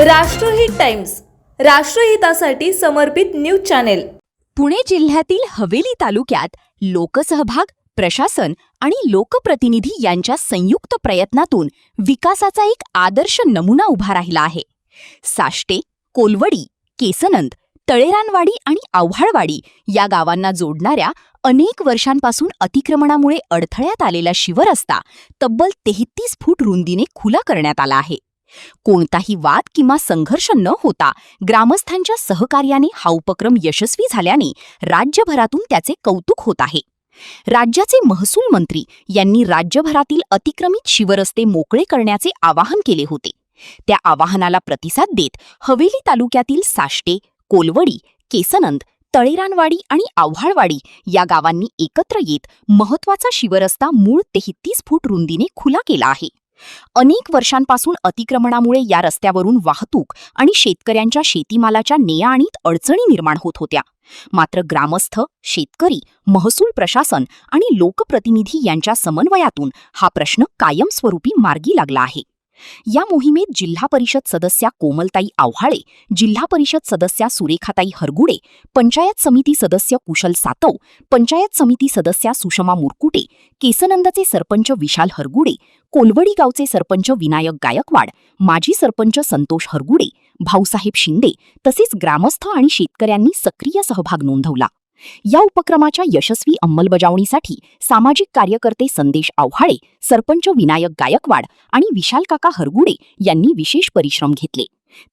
राष्ट्रहित टाइम्स, राष्ट्रहितासाठी समर्पित news channel. Pune जिल्ह्यातील हवेली तालुक्यात लोकसहभाग, प्रशासन आणि लोकप्रतिनिधी यांच्या संयुक्त प्रयत्नातून विकासाचा एक आदर्श नमुना उभा राहिला आहे। साष्टे, कोलवडी, केसनंद, तळेरानवाडी आणि आव्हाळवाडी या गावांना जोडणाऱ्या अनेक वर्षांपासून अतिक्रमणामुळे अडथळ्यात आलेला शिवरस्ता तब्बल 33 फूट रुंदीने खुला करण्यात आला आहे। कोणताही वाद किंवा संघर्ष न होता ग्रामस्थांच्या सहकार्याने हा उपक्रम यशस्वी झाल्याने राज्यभरातून त्याचे कौतुक होत आहे। राज्याचे महसूल मंत्री यांनी राज्यभरातील अतिक्रमित शिवरस्ते मोकळे करण्याचे आवाहन केले होते। त्या आवाहनाला प्रतिसाद देत हवेली तालुक्यातील साष्टे, कोलवडी, केसनंद, तळेरानवाडी आणि आव्हाळवाडी या गावांनी एकत्र येत महत्त्वाचा शिवरस्ता मूळ 33 फूट रुंदीने खुला केला आहे। अनेक वर्षांपासून अतिक्रमणामुळे या रस्त्यावरून वाहतूक आणि शेतकऱ्यांच्या शेतीमालाच्या ने-आणीत अडचणी निर्माण होत होत्या। मात्र ग्रामस्थ, शेतकरी, महसूल प्रशासन आणि लोकप्रतिनिधी यांच्या समन्वयातून हा प्रश्न कायमस्वरूपी मार्गी लागला आहे। या मोहिमेत जिल्हा परिषद सदस्या कोमलताई आव्हाळे, जिल्हा परिषद सदस्या सुरेखाताई हरगुडे, पंचायत समिती सदस्य कुशल सातव, पंचायत समिती सदस्या सुषमा मुरकुटे, केसनंदचे सरपंच विशाल हरगुडे, कोलवडी गावचे सरपंच विनायक गायकवाड, माजी सरपंच संतोष हरगुडे, भाऊसाहेब शिंदे तसेच ग्रामस्थ आणि शेतकऱ्यांनी सक्रिय सहभाग नोंदवला। या उपक्रमाच्या यशस्वी अंमलबजावणीसाठी सामाजिक कार्यकर्ते संदेश आव्हाळे, सरपंच विनायक गायकवाड आणि विशाल काका हरगुडे यांनी विशेष परिश्रम घेतले।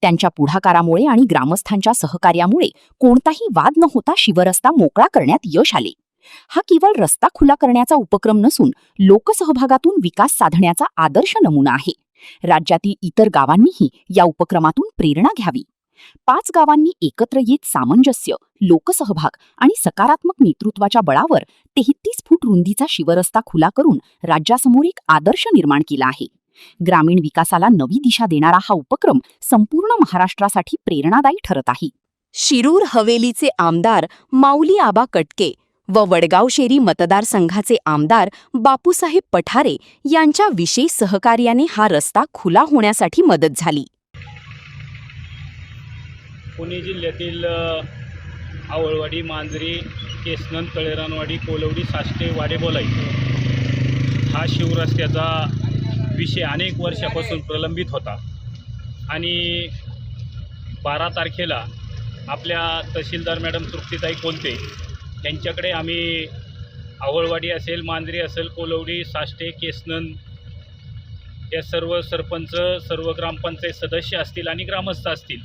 त्यांच्या पुढाकारामुळे आणि ग्रामस्थांच्या सहकार्यामुळे कोणताही वाद न होता शिवरस्ता मोकळा करण्यात यश आले। हा केवळ रस्ता खुला करण्याचा उपक्रम नसून लोकसहभागातून विकास साधण्याचा आदर्श नमुना आहे। राज्यातील इतर गावांनीही या उपक्रमातून प्रेरणा घ्यावी। 5 गावांनी एकत्र येत सामंजस्य, लोकसहभाग आणि सकारात्मक नेतृत्वाच्या बळावर 33 फूट रुंदीचा शिवरस्ता खुला करून राज्यासमोर एक आदर्श निर्माण केला आहे। ग्रामीण विकासाला नवी दिशा देणारा हा उपक्रम संपूर्ण महाराष्ट्रासाठी प्रेरणादायी ठरत आहे। शिरूर हवेलीचे आमदार माऊली आबा कटके व वडगाव शेरी मतदारसंघाचे आमदार बापूसाहेब पठारे यांच्या विशेष सहकार्याने हा रस्ता खुला होण्यासाठी मदत झाली। पुणे जिल्ह्यातील आव्हाळवाडी, मांजरी, केसनंद, तळेरानवाडी, कोलवडी, साष्टे, वाडेबोलाई हा शिवरस्त्याचा विषय अनेक वर्षापासून प्रलंबित होता आणि 12 तारखेला आपल्या तहसीलदार मॅडम तृप्तीताई कोलते यांच्याकडे आम्ही आव्हाळवाडी असेल, मांजरी असेल, कोलवडी, साष्टे, केसनंद या सर्व सरपंच, सर्व ग्रामपंचायत सदस्य असतील आणि ग्रामस्थ असतील,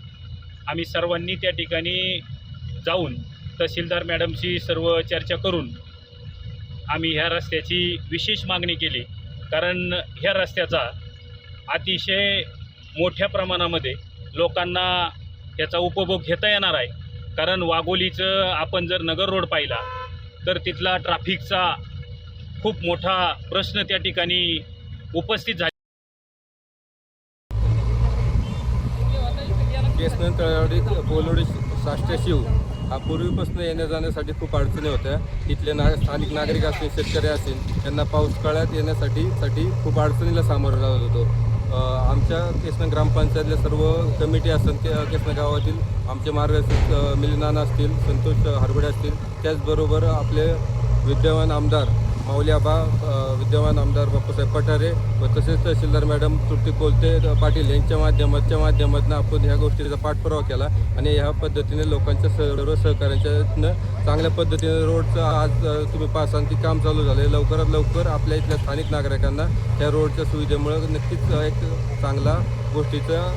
आम्ही सर्वांनी त्या ठिकाणी जाऊन तहसीलदार मॅडमशी सर्व चर्चा करून आम्ही ह्या रस्त्याची विशेष मागणी केली। कारण ह्या रस्त्याचा अतिशय मोठ्या प्रमाणामध्ये लोकांना याचा उपभोग घेता येणार आहे। कारण वाघोलीचं आपण जर नगर रोड पाहिला तर तिथला ट्रॅफिकचा खूप मोठा प्रश्न त्या ठिकाणी उपस्थित झाला। केसनंद, तळेवाडी, कोलवडी, साष्टे, शिव हा पूर्वीपासून येण्या जाण्यासाठी खूप अडचणी होत्या। इथले स्थानिक नागरिक असतील, शेतकरी असतील, त्यांना पावसाळ्यात येण्यासाठी खूप अडचणीला सामोरं जात होतो। आमच्या केसनंद ग्रामपंचायतल्या सर्व कमिटी असतील, केसनंद गावातील आमचे मार्गदर्शक मिलिनाना असतील, संतोष हरगुडे असतील, त्याचबरोबर आपले विद्यमान आमदार माऊली आबा, विद्यमान आमदार बापूसाहेब पठारे व तसेच तहसीलदार मॅडम तृप्ती कोलते पाटील यांच्या माध्यमातून आपण ह्या गोष्टीचा पाठपुरावा केला आणि ह्या पद्धतीने लोकांच्या सर्व सहकार्याच्यानं चांगल्या पद्धतीने रोडचं आज तुम्ही पाहसाल की काम चालू झालं आहे। लवकरात लवकर आपल्या इथल्या स्थानिक नागरिकांना त्या रोडच्या सुविधेमुळे नक्कीच एक चांगला गोष्टीचा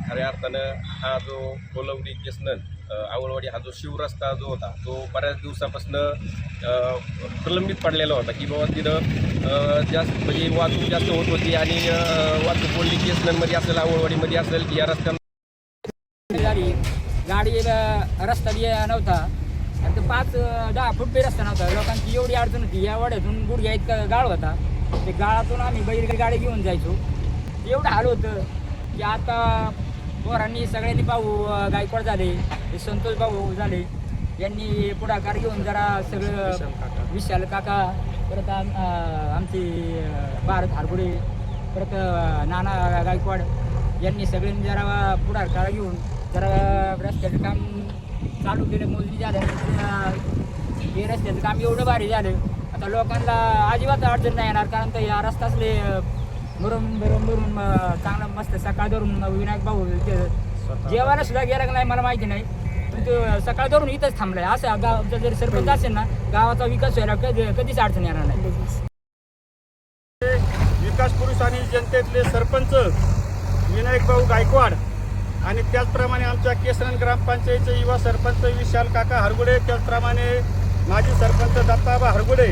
खऱ्या अर्थानं हा जो कोलवडी, केसनंद, आव्हाळवाडी हा जो शिवरस्ता जो होता तो बऱ्याच दिवसापासून प्रलंबित पडलेला होता की बाबा तिथं जास्त म्हणजे वाहतूक जास्त होत होती आणि वाहतूक बोलली केसनंदमध्ये असेल, आव्हाळवाडीमध्ये असेल की या रस्त्यानं गाडी रस्ता बी नव्हता आणि ते 5-10 फूट बी रस्ता नव्हता। लोकांची एवढी अडचण होती, या वाड्यातून गुडघ्या इतका गाळ होता, ते गाळातून आम्ही बैलगाडी घेऊन जायचो। एवढं हाल होतं की आता पोरांनी सगळ्यांनी भाऊ गायकवाड झाले, संतोष भाऊ झाले, यांनी पुढाकार घेऊन जरा सगळं विशाल काका, परत आमचे भारत हरगुडे परत नाना गायकवाड यांनी सगळ्यांनी जरा पुढाकार घेऊन जरा रस्त्याचं काम चालू केलं. मोजणी झालं हे रस्त्याचं काम एवढं भारी झालं, आता लोकांना अजिबात अडचण नाही येणार. कारण तर या रस्ताचले भरून चांगलं मस्त सकाळ धरून विनायक भाऊ जेवायला सुद्धा गेला नाही मला माहिती नाही, पण तो सकाळ धरून इथंच थांबलाय. असं गावचा जरी सरपंच असेल ना, गावाचा विकास व्हायला कधीच अडचण येणार नाही. विकास पुरुष आणि जनतेतले सरपंच विनायक भाऊ गायकवाड आणि त्याचप्रमाणे आमच्या केसरन ग्रामपंचायतीचे युवा सरपंच विशाल काका हरगुडे, त्याचप्रमाणे माजी सरपंच दत्ताबा हरगुडे,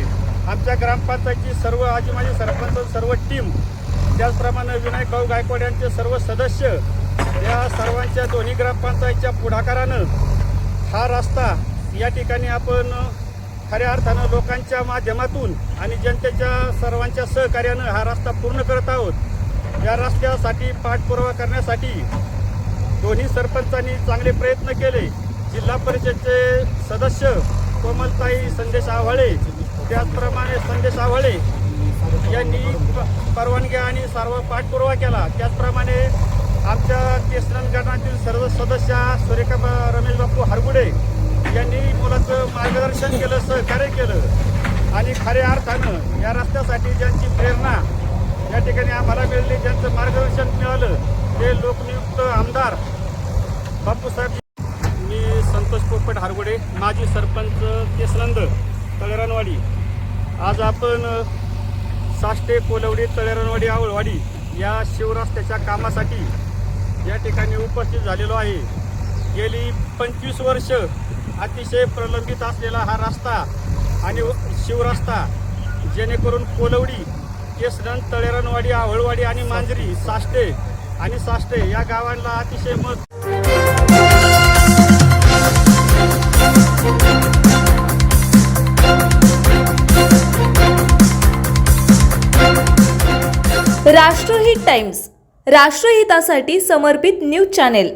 आमच्या ग्रामपंचायतीची सर्व आजी माजी सरपंच सर्व टीम, त्याचप्रमाणे विनायक भाऊ गायकवाड यांचे सर्व सदस्य, या सर्वांच्या दोन्ही ग्रामपंचायतीच्या पुढाकारानं हा रस्ता या ठिकाणी आपण खऱ्या अर्थानं लोकांच्या माध्यमातून आणि जनतेच्या सर्वांच्या सहकार्यानं हा रस्ता पूर्ण करत आहोत. या रस्त्यासाठी पाठपुरावा करण्यासाठी दोन्ही सरपंचांनी चांगले प्रयत्न केले. जिल्हा परिषदेचे सदस्य कोमलताई संदेश आव्हाळे, त्याचप्रमाणे संदेश आव्हाळे यांनी परवानगी आणि सर्व पाठपुरावा केला. त्याचप्रमाणे आमच्या केसरन गटातील सर्व सदस्य सुरेखा रमेश बापू हरगुडे यांनी मुलाचं मार्गदर्शन केलं, सहकार्य केलं आणि खऱ्या अर्थानं या रस्त्यासाठी ज्यांची प्रेरणा या ठिकाणी आम्हाला मिळाली, ज्यांचं मार्गदर्शन मिळालं ते लोकनियुक्त आमदार बापूसाहेब. मी संतोष पोपट हरगुडे, माजी सरपंच केसनंद तळेरानवाडी. आज आपण साष्टे, कोलवडी, तळेरानवाडी, आवळवाडी या शिवरस्त्याच्या कामासाठी या ठिकाणी उपस्थित झालेलो आहे. गेली 25 वर्ष अतिशय प्रलंबित असलेला हा रस्ता आणि शिवरस्ता, जेणेकरून कोलवडी, केसरन, तळेरानवाडी, आवळवाडी आणि मांजरी, साष्टे आणि साष्टे या गावांना अतिशय राष्ट्रहित टाइम्स, राष्ट्रहितासाठी समर्पित न्यूज चॅनेल.